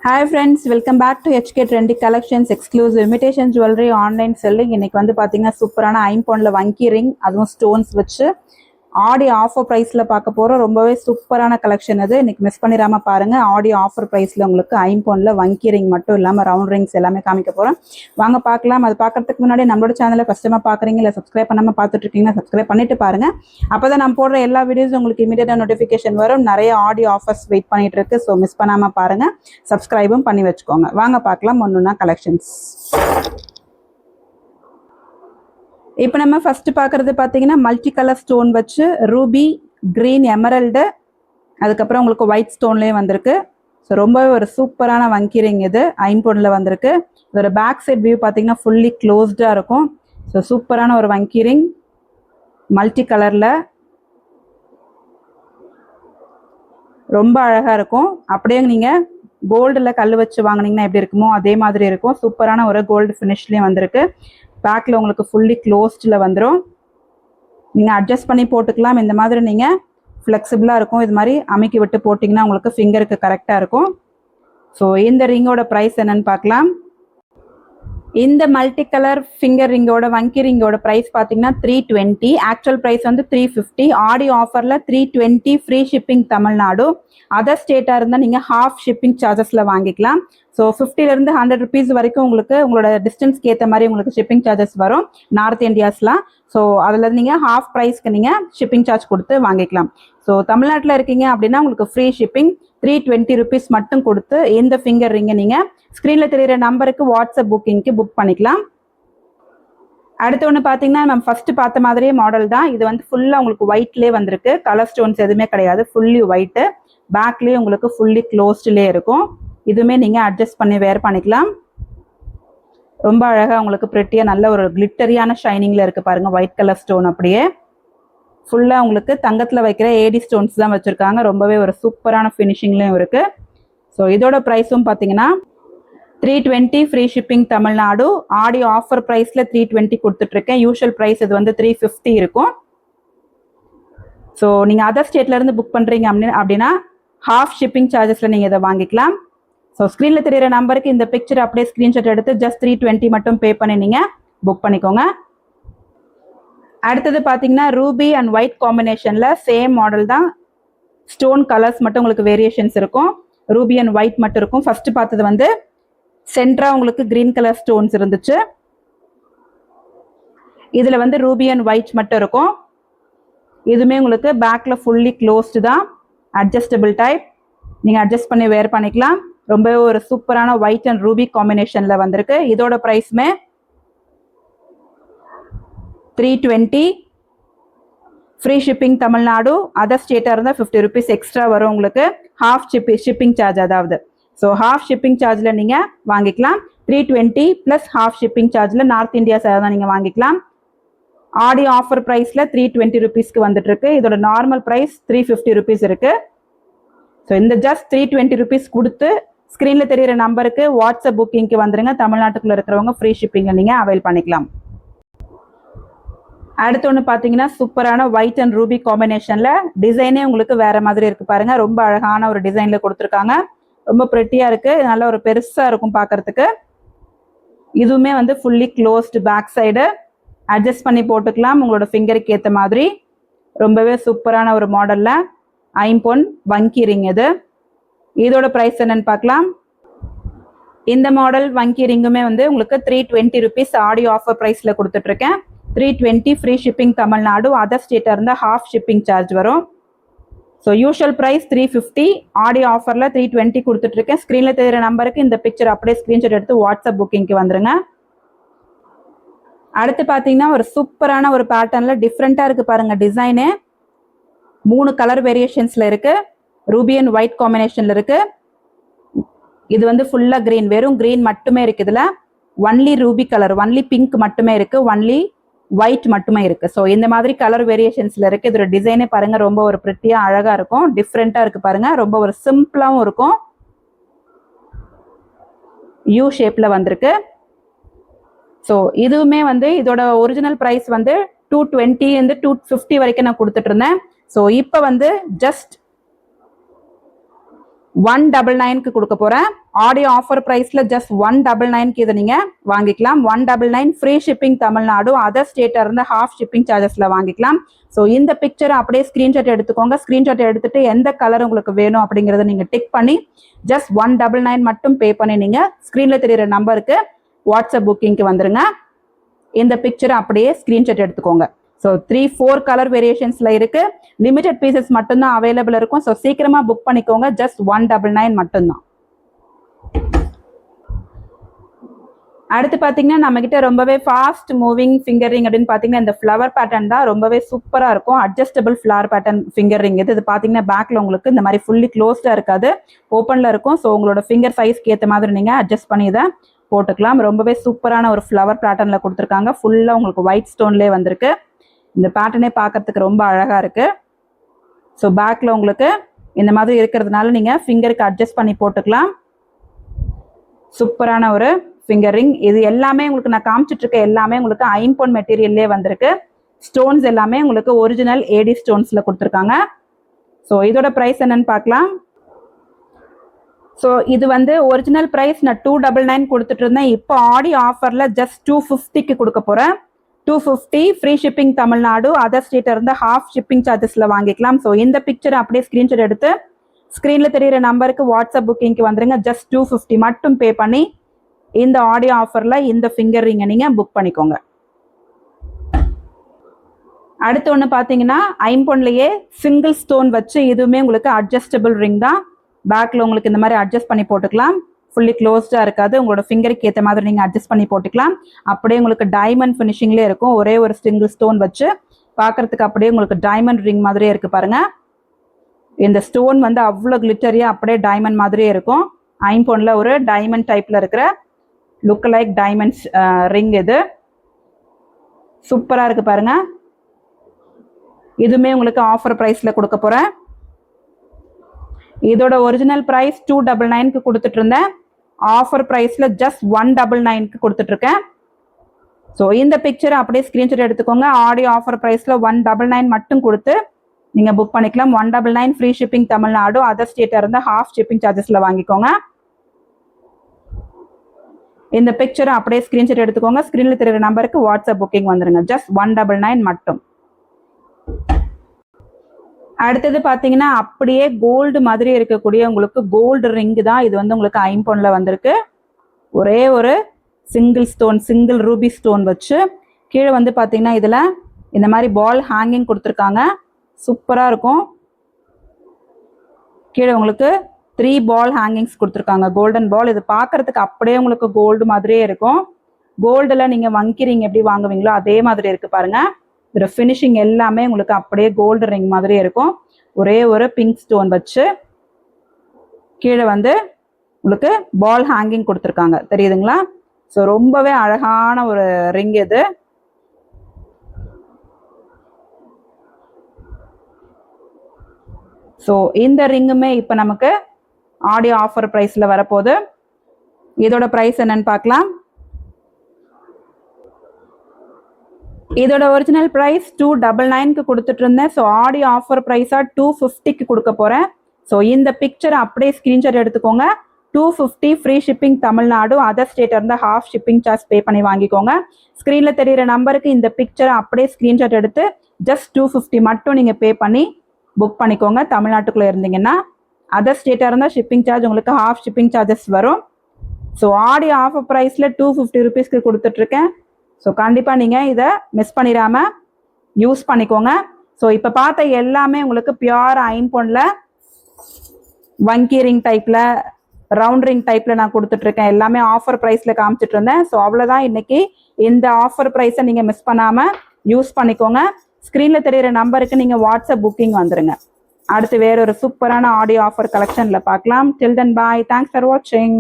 Hi friends, welcome back to HK Trendy Collections exclusive imitation jewelry online selling. இன்னைக்கு வந்து பாத்தீங்கன்னா சூப்பரான ஐம்பொன்ல வங்கி ரிங் அதுவும் ஸ்டோன்ஸ் வச்சு ஆடி ஆஃபர் பிரைஸ்ல பார்க்க போறோம். ரொம்பவே சூப்பரான கலெக்ஷன் அது. இன்னைக்கு மிஸ் பண்ணிராம பாருங்க. ஆடி ஆஃபர் பிரைஸ்ல உங்களுக்கு ஐம்பொன்ல வங்கி ரிங் மட்டும் இல்லாம ரவுண்ட் ரிங்ஸ் எல்லாமே காமிக்க போறோம். வாங்க பார்க்கலாம். அது பார்க்கறதுக்கு முன்னாடி நம்மளோட சேனலை ஃபர்ஸ்ட் டைம் பாக்குறீங்க இல்ல சப்ஸ்கிரைப் பண்ணாம பார்த்துட்டு இருக்கீங்கன்னா சப்ஸ்கிரைப் பண்ணிட்டு பாருங்க. அப்பதான் நம்ம போடுற எல்லா வீடியோஸும் உங்களுக்கு இமீடியட்டா நோட்டிபிகேஷன் வரும். நிறைய ஆடி ஆஃபர்ஸ் வெயிட் பண்ணிட்டு இருக்கு. ஸோ மிஸ் பண்ணாம பாருங்க. சப்ஸ்கிரைபும் பண்ணி வச்சுக்கோங்க. வாங்க பார்க்கலாம் ஒன்னொன்னா கலெக்ஷன்ஸ். இப்போ நம்ம ஃபர்ஸ்ட் பார்க்கறது பார்த்தீங்கன்னா மல்டி கலர் ஸ்டோன் வச்சு ரூபி கிரீன் எமரல்டு அதுக்கப்புறம் உங்களுக்கு ஒயிட் ஸ்டோன்லேயே வந்திருக்கு. ஸோ ரொம்பவே ஒரு சூப்பரான வங்கி ரிங் இது ஐம்பொன்ல வந்திருக்கு. இதோட பேக் சைட் வியூ பார்த்தீங்கன்னா ஃபுல்லி க்ளோஸ்டாக இருக்கும். ஸோ சூப்பரான ஒரு வங்கி ரிங் மல்டி கலரில் ரொம்ப அழகாக இருக்கும். அப்படியே நீங்கள் கோல்டில் கல் வச்சு வாங்கினீங்கன்னா எப்படி இருக்குமோ அதே மாதிரி இருக்கும். சூப்பரான ஒரு கோல்டு ஃபினிஷ்லேயும் வந்திருக்கு. பேக்கில் உங்களுக்கு ஃபுல்லி க்ளோஸ்டில் வந்துடும். நீங்கள் அட்ஜஸ்ட் பண்ணி போட்டுக்கலாம். இந்த மாதிரி நீங்கள் ஃப்ளெக்சிபிளாக இருக்கும். இது மாதிரி அமைக்கி விட்டு போட்டிங்கன்னா உங்களுக்கு ஃபிங்கருக்கு கரெக்டாக இருக்கும். ஸோ இந்த ரிங்கோட ப்ரைஸ் என்னன்னு பார்க்கலாம். இந்த மல்டி கலர் ஃபிங்கர் ரிங்கோட வங்கி ரிங்கோட ப்ரைஸ் பார்த்தீங்கன்னா 320. ஆக்சுவல் ப்ரைஸ் வந்து 350. ஆடி ஆஃபரில் 320 ஃப்ரீ ஷிப்பிங் தமிழ்நாடு. அதர் ஸ்டேட்டாக இருந்தால் நீங்கள் ஹாஃப் ஷிப்பிங் சார்ஜஸில் வாங்கிக்கலாம். ஸோ 50லேருந்து 100 ருபீஸ் வரைக்கும் உங்களுக்கு உங்களோட டிஸ்டன்ஸ்க்கு ஏற்ற மாதிரி உங்களுக்கு ஷிப்பிங் சார்ஜஸ் வரும் நார்த் இந்தியாஸ்லாம். ஸோ அதில் நீங்கள் ஹாஃப் ப்ரைஸ்க்கு நீங்கள் ஷிப்பிங் சார்ஜ் கொடுத்து வாங்கிக்கலாம். ஸோ தமிழ்நாட்டில் இருக்கீங்க அப்படின்னா உங்களுக்கு ஃப்ரீ ஷிப்பிங் 320 ருபீஸ் மட்டும் கொடுத்து இந்த ஃபிங்கர் ரிங்கை நீங்கள் ஸ்க்ரீனில் தெரிகிற நம்பருக்கு வாட்ஸ்அப் புக்கிங்க்கு புக் பண்ணிக்கலாம். அடுத்து ஒன்று பார்த்தீங்கன்னா நம்ம ஃபர்ஸ்ட் பார்த்த மாதிரியே மாடல் தான். இது வந்து ஃபுல்லாக உங்களுக்கு ஒயிட்லேயே வந்திருக்கு. கலர் ஸ்டோன்ஸ் எதுவுமே கிடையாது. Fully white. பேக்லேயே உங்களுக்கு ஃபுல்லி க்ளோஸ்ட்லேயே இருக்கும். இதுவுமே நீங்கள் அட்ஜஸ்ட் பண்ணி வேர் பண்ணிக்கலாம். ரொம்ப அழகாக உங்களுக்கு ப்ரெட்டியாக நல்ல ஒரு கிளிட்டரியான ஷைனிங்கில் இருக்குது பாருங்கள். ஒயிட் கலர் ஸ்டோன் அப்படியே ஃபுல்லாக உங்களுக்கு தங்கத்தில் வைக்கிற ஏடி ஸ்டோன்ஸ் தான் வச்சுருக்காங்க. ரொம்பவே ஒரு சூப்பரான ஃபினிஷிங்லேயும் இருக்குது. ஸோ இதோட ப்ரைஸும் பார்த்தீங்கன்னா 320 ஃப்ரீ ஷிப்பிங் தமிழ்நாடு. ஆடி ஆஃபர் ப்ரைஸில் 320 கொடுத்துட்ருக்கேன். யூஷுவல் ப்ரைஸ் இது வந்து 350 இருக்கும். ஸோ நீங்கள் அதர் ஸ்டேட்லேருந்து புக் பண்ணுறீங்க அப்படின்னா ஹாஃப் ஷிப்பிங் சார்ஜஸில் நீங்கள் இதை வாங்கிக்கலாம். ஸோ ஸ்க்ரீனில் தெரிகிற நம்பருக்கு இந்த பிக்சர் அப்படியே ஸ்க்ரீன்ஷாட் எடுத்து ஜஸ்ட் 320 மட்டும் பே பண்ணி நீங்கள் புக் பண்ணிக்கோங்க. அடுத்தது பார்த்தீங்கன்னா ரூபி அண்ட் ஒயிட் காம்பினேஷனில் சேம் மாடல் தான். ஸ்டோன் கலர்ஸ் மட்டும் உங்களுக்கு வேரியேஷன்ஸ் இருக்கும். ரூபி அண்ட் ஒயிட் மட்டும் இருக்கும். ஃபர்ஸ்ட் பார்த்தது வந்து சென்ட்ரா உங்களுக்கு கிரீன் கலர் ஸ்டோன்ஸ் இருந்துச்சு. இதுல வந்து ரூபி அண்ட் ஒயிட் மட்டும் இருக்கும். இதுவுமே உங்களுக்கு பேக்ல ஃபுல்லி க்ளோஸ்டு தான். Adjustable type. நீங்க அட்ஜஸ்ட் பண்ணி வேர் பண்ணிக்கலாம். ரொம்பவே ஒரு சூப்பரான ஒயிட் அண்ட் ரூபி காம்பினேஷன்ல வந்திருக்கு. இதோட பிரைஸ்மே 320 ஃப்ரீ ஷிப்பிங் தமிழ்நாடு. அதர் ஸ்டேட்டா இருந்தால் 50 ருபீஸ் எக்ஸ்ட்ரா வரும் உங்களுக்கு. ஹாஃப் ஷிப்பிங் சார்ஜ் அதாவது. ஸோ ஹாஃப் ஷிப்பிங் சார்ஜில் நீங்கள் வாங்கிக்கலாம். 320 ப்ளஸ் ஹாஃப் ஷிப்பிங் சார்ஜில் நார்த் இந்தியா சைடு தான் நீங்கள் வாங்கிக்கலாம். ஆடி ஆஃபர் ப்ரைஸில் 320 ருபீஸ்க்கு வந்துட்டு இருக்கு. இதோட நார்மல் ப்ரைஸ் 350 ருபீஸ் இருக்கு. ஸோ இந்த ஜஸ்ட் 320 ருபீஸ் கொடுத்து ஸ்க்ரீனில் தெரிகிற நம்பருக்கு வாட்ஸ்அப் புக்கிங்க்கு வந்துருங்க. தமிழ்நாட்டுக்குள்ளே இருக்கிறவங்க ஃப்ரீ ஷிப்பிங்கை நீங்கள் அவைல் பண்ணிக்கலாம். அடுத்து ஒன்று பார்த்தீங்கன்னா சூப்பரான ஒயிட் அண்ட் ரூபி காம்பினேஷனில் டிசைனே உங்களுக்கு வேற மாதிரி இருக்கு பாருங்க. ரொம்ப அழகான ஒரு டிசைனில் கொடுத்துருக்காங்க. ரொம்ப ப்ரெட்டியா இருக்கு. நல்ல ஒரு பெருசா இருக்கும் பார்க்கறதுக்கு. இதுவுமே வந்து fully closed back side. Adjust பண்ணி போட்டுக்கலாம் உங்களோட ஃபிங்கருக்கு ஏற்ற மாதிரி. ரொம்பவே சூப்பரான ஒரு மாடல்ல ஐம்பொன் வங்கி ரிங் இது. இதோட ப்ரைஸ் என்னன்னு பார்க்கலாம். இந்த மாடல் வங்கி ரிங்குமே வந்து உங்களுக்கு 320 ருபீஸ் ஆடி ஆஃபர் ப்ரைஸ்ல கொடுத்துட்டு இருக்கேன். 320 ஃப்ரீ ஷிப்பிங் தமிழ்நாடு. அதர் ஸ்டேட்டா இருந்தால் ஹாஃப் ஷிப்பிங் சார்ஜ் வரும். So usual price 350. ஆடி ஆஃபரில் 320 கொடுத்துட்ருக்கேன். ஸ்க்ரீனில் தெரிகிற நம்பருக்கு இந்த பிக்சர் அப்படியே ஸ்க்ரீன்ஷாட் எடுத்து வாட்ஸ்அப் புக்கிங்க்கு வந்துருங்க. அடுத்து பார்த்தீங்கன்னா ஒரு சூப்பரான ஒரு பேட்டர்னில் டிஃப்ரெண்ட்டாக இருக்குது பாருங்கள் டிசைனு. 3 கலர் வேரியேஷன்ஸில் இருக்குது. ரூபி அண்ட் ஒயிட் காம்பினேஷனில் இருக்குது. இது வந்து ஃபுல்லாக க்ரீன், வெறும் க்ரீன் மட்டுமே இருக்குது. இதில் only Ruby colour, only pink மட்டுமே இருக்குது, ஒன்லி ஒயிட் மட்டுமே இருக்கு. ஸோ இந்த மாதிரி கலர் வேரியேஷன்ஸ்ல இருக்கு. இதோட டிசைனே பாருங்க ரொம்ப ஒரு பிரிட்டியா அழகா இருக்கும். டிஃப்ரெண்டா இருக்கு பாருங்க. ரொம்ப ஒரு சிம்பிளாவும் இருக்கும். யூ ஷேப்ல வந்திருக்கு. ஸோ இதுவுமே வந்து இதோட ஒரிஜினல் பிரைஸ் வந்து 220 இருந்து 250 வரைக்கும் நான் கொடுத்துட்டு இருந்தேன். ஸோ இப்போ வந்து ஜஸ்ட் 199க்கு கொடுக்க போறேன். ஆடியோ ஆஃபர் பிரைஸ்ல ஜஸ்ட் 199க்கு இதை நீங்க வாங்கிக்கலாம். 199 ஃப்ரீ ஷிப்பிங் தமிழ்நாடு, அதர் ஸ்டேட்டா இருந்து ஹாஃப் ஷிப்பிங் சார்ஜஸ்ல வாங்கிக்கலாம். ஸோ இந்த பிக்சரை அப்படியே ஸ்கிரீன்ஷாட் எடுத்துக்கோங்க. ஸ்கிரீன்ஷாட் எடுத்துட்டு எந்த கலர் உங்களுக்கு வேணும் அப்படிங்கறத நீங்க டிக் பண்ணி ஜஸ்ட் 199 மட்டும் பே பண்ணி நீங்க ஸ்கிரீன்ல தெரியுற நம்பருக்கு வாட்ஸ்அப் புக்கிங்க்கு வந்துருங்க. இந்த பிக்சரை அப்படியே ஸ்கிரீன்ஷாட் எடுத்துக்கோங்க. ஸோ 3-4 கலர் வேரியேஷன்ஸ்ல இருக்கு. லிமிடெட் பீசஸ் மட்டும்தான் அவைலபிள் இருக்கும். ஸோ சீக்கிரமா புக் பண்ணிக்கோங்க. ஜஸ்ட் 199 மட்டும்தான். அடுத்து பாத்தீங்கன்னா நம்ம கிட்ட ரொம்பவே ஃபாஸ்ட் மூவிங் ஃபிங்கர் ரிங் அப்படின்னு பாத்தீங்கன்னா இந்த ஃபிளவர் பேட்டர்ன் தான் ரொம்பவே சூப்பரா இருக்கும். Adjustable flower pattern finger ring இது பாத்தீங்கன்னா பேக்ல உங்களுக்கு இந்த மாதிரி ஃபுல்லி க்ளோஸ்டா இருக்காது, ஓப்பன்ல இருக்கும். ஸோ உங்களோட ஃபிங்கர் சைஸ்க்கு ஏற்ற மாதிரி நீங்க அட்ஜஸ்ட் பண்ணி இதை போட்டுக்கலாம். ரொம்பவே சூப்பரான ஒரு ஃபிளவர் பேட்டர்ன்ல கொடுத்துருக்காங்க. ஃபுல்லா உங்களுக்கு ஒயிட் ஸ்டோன்லேயே வந்திருக்கு. இந்த பேட்டர்னே பார்க்கறதுக்கு ரொம்ப அழகா இருக்கு. ஸோ பேக்ல உங்களுக்கு இந்த மாதிரி இருக்கிறதுனால நீங்க ஃபிங்கருக்கு அட்ஜஸ்ட் பண்ணி போட்டுக்கலாம். சூப்பரான ஒரு ஃபிங்கர் ரிங். இது எல்லாமே உங்களுக்கு நான் காமிச்சிட்டு இருக்க எல்லாமே உங்களுக்கு ஐம்பொன் மெட்டீரியல்லே வந்திருக்கு. ஸ்டோன்ஸ் எல்லாமே உங்களுக்கு ஒரிஜினல் ஏடி ஸ்டோன்ஸ்ல கொடுத்துருக்காங்க. ஸோ இதோட ப்ரைஸ் என்னன்னு பார்க்கலாம். ஸோ இது வந்து ஒரிஜினல் ப்ரைஸ் நான் 299 கொடுத்துட்டு இருந்தேன். இப்போ ஆடி ஆஃபர்ல ஜஸ்ட் 250க்கு கொடுக்க போறேன். 250 ஃப்ரீ ஷிப்பிங் தமிழ்நாடு, அதர் ஸ்டேட்டா இருந்து ஹாஃப் ஷிப்பிங் சார்ஜஸ்ல வாங்கிக்கலாம். ஸோ இந்த பிக்சர் அப்படியே ஸ்கிரீன்ஷாட் எடுத்து ஸ்கிரீன்ல தெரியுற நம்பருக்கு வாட்ஸ்அப் புக்கிங்க்கு வந்துருங்க. ஜஸ்ட் 250 மட்டும் பே பண்ணி இந்த ஆடியோ ஆஃபர்ல இந்த ஃபிங்கர் ரிங்கை நீங்க புக் பண்ணிக்கோங்க. அடுத்து ஒன்று பார்த்தீங்கன்னா ஐம்பொன்லயே சிங்கிள் ஸ்டோன் வச்சு இதுவுமே உங்களுக்கு அட்ஜஸ்டபிள் ரிங் தான். பேக்ல உங்களுக்கு இந்த மாதிரி அட்ஜஸ்ட் பண்ணி போட்டுக்கலாம். ஃபுல்லி க்ளோஸ்டா இருக்காது. உங்களோட ஃபிங்கருக்கு ஏற்ற மாதிரி நீங்க அட்ஜஸ்ட் பண்ணி போட்டுக்கலாம். அப்படியே உங்களுக்கு டைமண்ட் ஃபினிஷிங்லேயே இருக்கும். ஒரே ஒரு சிங்கிள் ஸ்டோன் வச்சு பார்க்கறதுக்கு அப்படியே உங்களுக்கு டைமண்ட் ரிங் மாதிரியே இருக்கு பாருங்க. இந்த ஸ்டோன் வந்து அவ்வளோ கிளிட்டரியா அப்படியே டைமண்ட் மாதிரியே இருக்கும். ஐம்பொன்ல ஒரு டைமண்ட் டைப்ல இருக்கிற லுக் லைக் டைமண்ட்ஸ் ரிங் இது. சூப்பரா இருக்கு பாருங்க. இதுவுமே உங்களுக்கு ஆஃபர் பிரைஸ்ல கொடுக்க போறேன். இதோட ஒரிஜினல் பிரைஸ் 299க்கு கொடுத்துட்டு இருந்தேன். ஆஃபர் பிரைஸ்ல ஜஸ்ட் 199க்கு கொடுத்துட்டு இருக்கேன். ஸோ இந்த பிக்சர் அப்படியே ஸ்கிரீன்ஷாட் எடுத்துக்கோங்க. ஆடியோ ஆஃபர் பிரைஸ்ல 199 மட்டும் கொடுத்து நீங்க புக் பண்ணிக்கலாம். 199 ஃப்ரீ ஷிப்பிங் தமிழ்நாடு, அதர் ஸ்டேட்டா இருந்தா ஹாஃப் ஷிப்பிங் சார்ஜஸ்ல வாங்கிக்கோங்க. இந்த பிக்சரை அப்படியே ஸ்கிரீன்ஷாட் எடுத்துக்கோங்க. ஸ்கிரீன்ல தெரியுற நம்பருக்கு வாட்ஸ்அப் புக்கிங் வந்துருங்க. ஜஸ்ட் 199 மட்டும். அடுத்தது பாத்தீங்கன்னா அப்படியே கோல்டு மாதிரி இருக்கக்கூடிய உங்களுக்கு கோல்டு ரிங் தான். இது வந்து உங்களுக்கு ஐம்பொன்ல வந்திருக்கு. ஒரே ஒரு சிங்கிள் ரூபி ஸ்டோன் வச்சு கீழே வந்து பாத்தீங்கன்னா இதுல இந்த மாதிரி பால் ஹேங்கிங் கொடுத்துருக்காங்க. சூப்பரா இருக்கும். கீழே உங்களுக்கு 3 பால் ஹேங்கிங்ஸ் கொடுத்துருக்காங்க. கோல்டன் பால். இது பார்க்கறதுக்கு அப்படியே உங்களுக்கு கோல்டு மாதிரியே இருக்கும். கோல்டுல நீங்க வங்கிரீங்க எப்படி வாங்குவீங்களோ அதே மாதிரி இருக்கு பாருங்க. இதோட ஃபினிஷிங் எல்லாமே உங்களுக்கு அப்படியே கோல்டு ரிங் மாதிரி இருக்கும். ஒரே ஒரு பிங்க் ஸ்டோன் வச்சு கீழே வந்து உங்களுக்கு பால் ஹேங்கிங் கொடுத்துருக்காங்க. தெரியுதுங்களா? ஸோ ரொம்பவே அழகான ஒரு ரிங் இது. ஸோ இந்த ரிங்குமே இப்போ நமக்கு ஆடியோ ஆஃபர் ப்ரைஸ்ல வரப்போகுது. இதோட ப்ரைஸ் என்னன்னு பார்க்கலாம். இதோட ஒரிஜினல் பிரைஸ் 299க்கு கொடுத்துட்டு இருந்தேன். ஸோ ஆடியோ ஆஃபர் ப்ரைஸா 250க்கு கொடுக்க போறேன். ஸோ இந்த பிக்சர் அப்படியே ஸ்கிரீன்ஷாட் எடுத்துக்கோங்க. 250 ஃப்ரீ ஷிப்பிங் தமிழ்நாடு, அதர் ஸ்டேட்டா இருந்தா ஹாஃப் ஷிப்பிங் சார்ஜ் பே பண்ணி வாங்கிக்கோங்க. ஸ்கிரீன்ல தெரியுற நம்பருக்கு இந்த பிக்சரை அப்படியே ஸ்கிரீன்ஷாட் எடுத்து ஜஸ்ட் 250 மட்டும் நீங்க பே பண்ணி புக் பண்ணிக்கோங்க. தமிழ்நாட்டுக்குள்ள இருந்தீங்கன்னா. அதர் ஸ்டேட்டா இருந்தா ஷிப்பிங் சார்ஜ் உங்களுக்கு ஹாஃப் ஷிப்பிங் சார்ஜஸ் வரும். ஸோ ஆடியோ ஆஃபர் ப்ரைஸ்ல 250 ருபீஸ்க்கு கொடுத்துட்டு இருக்கேன். ஸோ கண்டிப்பா நீங்க இதை மிஸ் பண்ணிடாம யூஸ் பண்ணிக்கோங்க. ஸோ இப்போ பார்த்த எல்லாமே உங்களுக்கு பியூர் ஐம்பொன்ல வங்கி ரிங் டைப்ல, ரவுண்ட் ரிங் டைப்ல நான் கொடுத்துட்டு இருக்கேன். எல்லாமே ஆஃபர் பிரைஸ்ல காமிச்சிட்டு இருந்தேன். ஸோ அவ்வளோதான் இன்னைக்கு. இந்த ஆஃபர் ப்ரைஸை நீங்க மிஸ் பண்ணாம யூஸ் பண்ணிக்கோங்க. ஸ்கிரீன்ல தெரியுற நம்பருக்கு நீங்க வாட்ஸ்அப் புக்கிங் வந்துருங்க. அடுத்து வேற ஒரு சூப்பரான ஆடியோ ஆஃபர் கலெக்ஷன்ல பார்க்கலாம். டில் தென் பாய். தேங்க்ஸ் ஃபார் வாட்சிங்.